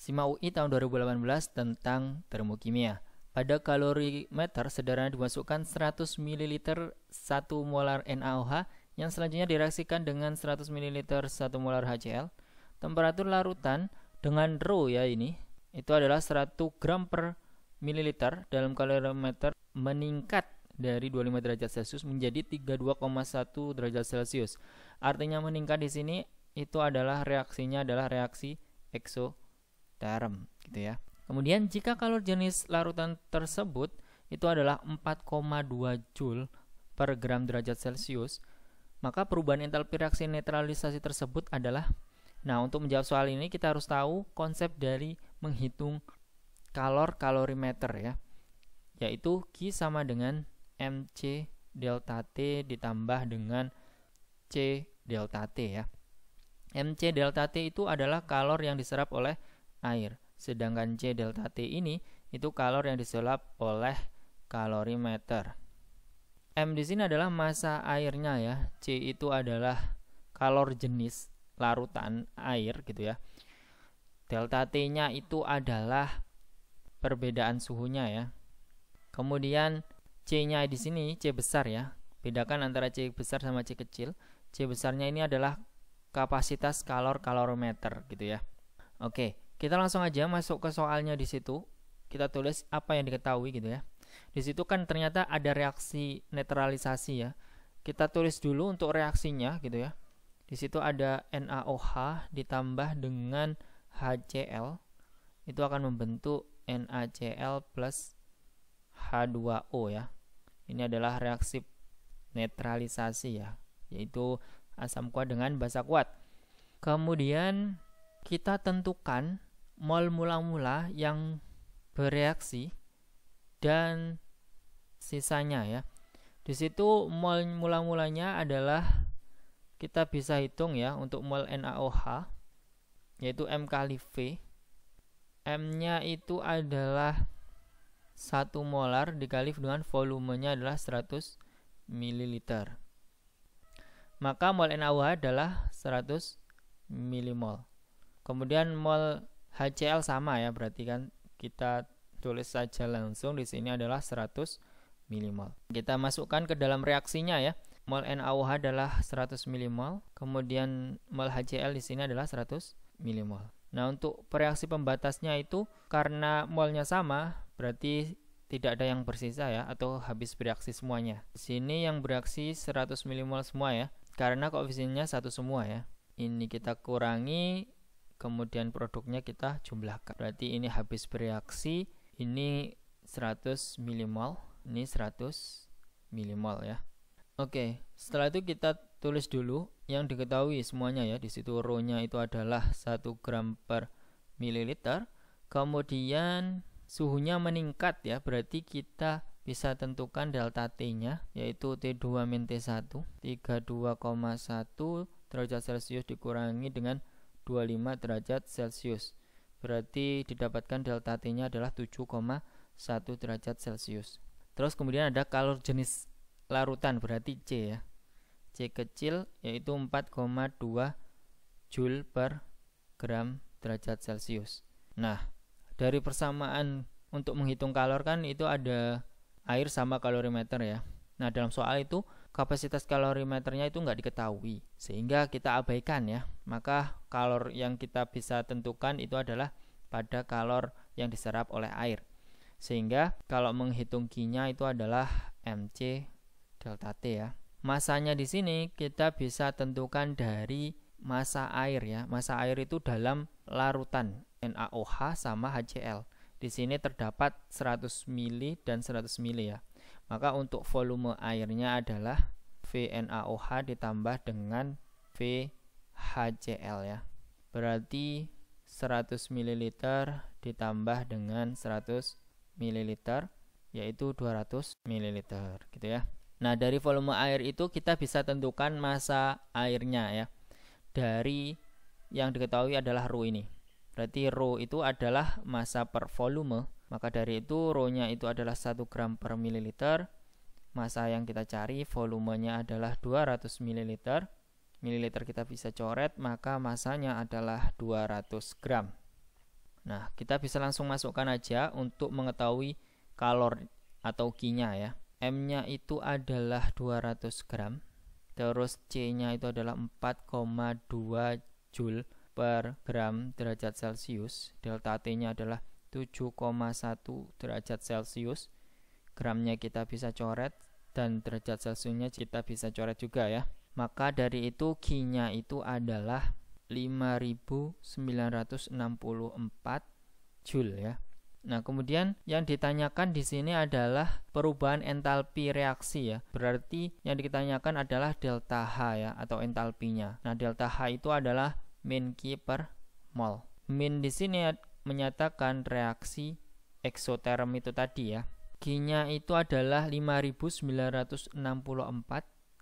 SIMA UI tahun 2018 tentang termokimia. Pada kalorimeter sederhana dimasukkan 100 ml 1 molar NaOH yang selanjutnya direaksikan dengan 100 ml 1 molar HCl. Temperatur larutan dengan rho ya ini itu adalah 100 gram per mililiter dalam kalorimeter meningkat dari 25 derajat Celcius menjadi 32,1 derajat Celcius. Artinya meningkat di sini itu adalah reaksinya adalah reaksi eksoterm gitu ya. Kemudian jika kalor jenis larutan tersebut itu adalah 4,2 Joule per gram derajat Celcius, maka perubahan entalpi reaksi netralisasi tersebut adalah, nah untuk menjawab soal ini kita harus tahu konsep dari menghitung kalorimeter ya, yaitu Q sama dengan MC delta T ditambah dengan C delta T ya. MC delta T itu adalah kalor yang diserap oleh air, sedangkan C delta T ini itu kalor yang diserap oleh kalorimeter. M di sini adalah massa airnya ya, C itu adalah kalor jenis larutan air gitu ya. Delta T-nya itu adalah perbedaan suhunya ya. Kemudian C-nya di sini C besar ya. Bedakan antara C besar sama C kecil. C besarnya ini adalah kapasitas kalorimeter gitu ya. Oke, kita langsung aja masuk ke soalnya di situ. Kita tulis apa yang diketahui gitu ya. Di situ kan ternyata ada reaksi netralisasi ya. Kita tulis dulu untuk reaksinya gitu ya. Di situ ada NaOH ditambah dengan HCl. Itu akan membentuk NaCl plus H2O ya. Ini adalah reaksi netralisasi ya, yaitu asam kuat dengan basa kuat. Kemudian kita tentukan mol mula-mula yang bereaksi dan sisanya ya. Di situ mol mula-mulanya adalah kita bisa hitung ya untuk mol NaOH yaitu M kali V. M-nya itu adalah 1 molar dikali dengan volumenya adalah 100 ml. Maka mol NaOH adalah 100 milimol. Kemudian mol HCl sama ya, berarti kan kita tulis saja langsung di sini adalah 100 milimol. Kita masukkan ke dalam reaksinya ya. Mol NaOH adalah 100 milimol, kemudian mol HCl di sini adalah 100 milimol. Nah, untuk reaksi pembatasnya itu karena molnya sama, berarti tidak ada yang bersisa ya, atau habis bereaksi semuanya. Di sini yang bereaksi 100 milimol semua ya, karena koefisiennya 1 semua ya. Ini kita kurangi, kemudian produknya kita jumlahkan. Berarti ini habis bereaksi, ini 100 milimol, ini 100 milimol ya. Oke, setelah itu kita tulis dulu yang diketahui semuanya ya. Di situ rho-nya itu adalah 1 gram per mililiter. Kemudian suhunya meningkat ya, berarti kita bisa tentukan delta T-nya yaitu T2-T1 32,1 derajat Celcius dikurangi dengan 25 derajat Celcius. Berarti didapatkan delta T-nya adalah 7,1 derajat Celcius. Terus kemudian ada kalor jenis larutan, berarti C ya. C kecil yaitu 4,2 Joule per gram derajat Celcius. Nah, dari persamaan untuk menghitung kalor kan itu ada air sama kalorimeter ya. Nah, dalam soal itu kapasitas kalorimeternya itu nggak diketahui, sehingga kita abaikan ya. Maka kalor yang kita bisa tentukan itu adalah pada kalor yang diserap oleh air. Sehingga kalau menghitung Q-nya itu adalah MC delta T ya. Masanya di sini kita bisa tentukan dari massa air ya. Massa air itu dalam larutan NaOH sama HCl. Di sini terdapat 100 ml dan 100 ml ya. Maka untuk volume airnya adalah VNaOH ditambah dengan VHCl ya. Berarti 100 ml ditambah dengan 100 ml yaitu 200 ml gitu ya. Nah, dari volume air itu kita bisa tentukan massa airnya ya. Dari yang diketahui adalah rho ini. Berarti rho itu adalah massa per volume. Maka dari itu rho-nya itu adalah 1 gram per mililiter. Massa yang kita cari volumenya adalah 200 ml. Mililiter kita bisa coret, maka massanya adalah 200 gram. Nah, kita bisa langsung masukkan aja untuk mengetahui kalor atau Q-nya ya. M-nya itu adalah 200 gram. Terus C-nya itu adalah 4,2 Joule per gram derajat Celcius. Delta T-nya adalah 7,1 derajat Celcius. Gramnya kita bisa coret dan derajat Celciusnya kita bisa coret juga ya. Maka dari itu Q-nya itu adalah 5.964 Joule ya. Nah, kemudian yang ditanyakan di sini adalah perubahan entalpi reaksi ya. Berarti yang ditanyakan adalah delta H ya, atau entalpinya. Nah, delta H itu adalah min Q per mol. Min di sini menyatakan reaksi eksoterm itu tadi ya. Q-nya itu adalah 5.964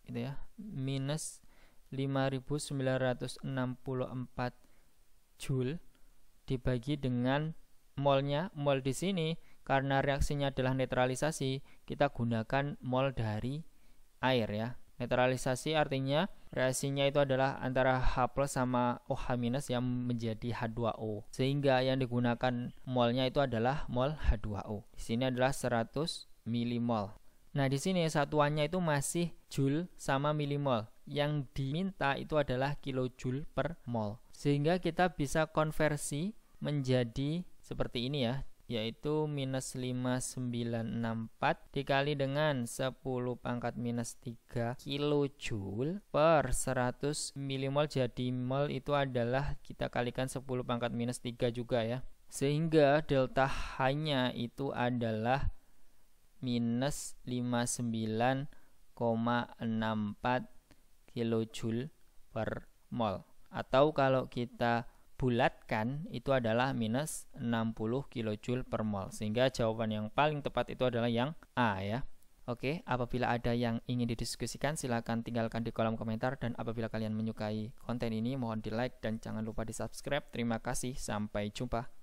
gitu ya. Minus 5.964 Joule dibagi dengan molnya. Mol di sini karena reaksinya adalah netralisasi, kita gunakan mol dari air ya. Netralisasi artinya reaksinya itu adalah antara H+ sama OH- yang menjadi H2O. Sehingga yang digunakan molnya itu adalah mol H2O. Di sini adalah 100 milimol. Nah, di sini satuannya itu masih Joule sama milimol. Yang diminta itu adalah kilojoule per mol. Sehingga kita bisa konversi menjadi seperti ini ya, yaitu minus 5964 dikali dengan 10 pangkat minus 3 kilojoule per 100 milimol. Jadi mol itu adalah kita kalikan 10 pangkat minus 3 juga ya. Sehingga delta H-nya itu adalah minus 59,64 kilojoule per mol. Atau kalau kita bulatkan itu adalah minus 60 kilojoule per mol. Sehingga jawaban yang paling tepat itu adalah yang A ya. Oke, apabila ada yang ingin didiskusikan silahkan tinggalkan di kolom komentar. Dan apabila kalian menyukai konten ini mohon di like dan jangan lupa di subscribe. Terima kasih, sampai jumpa.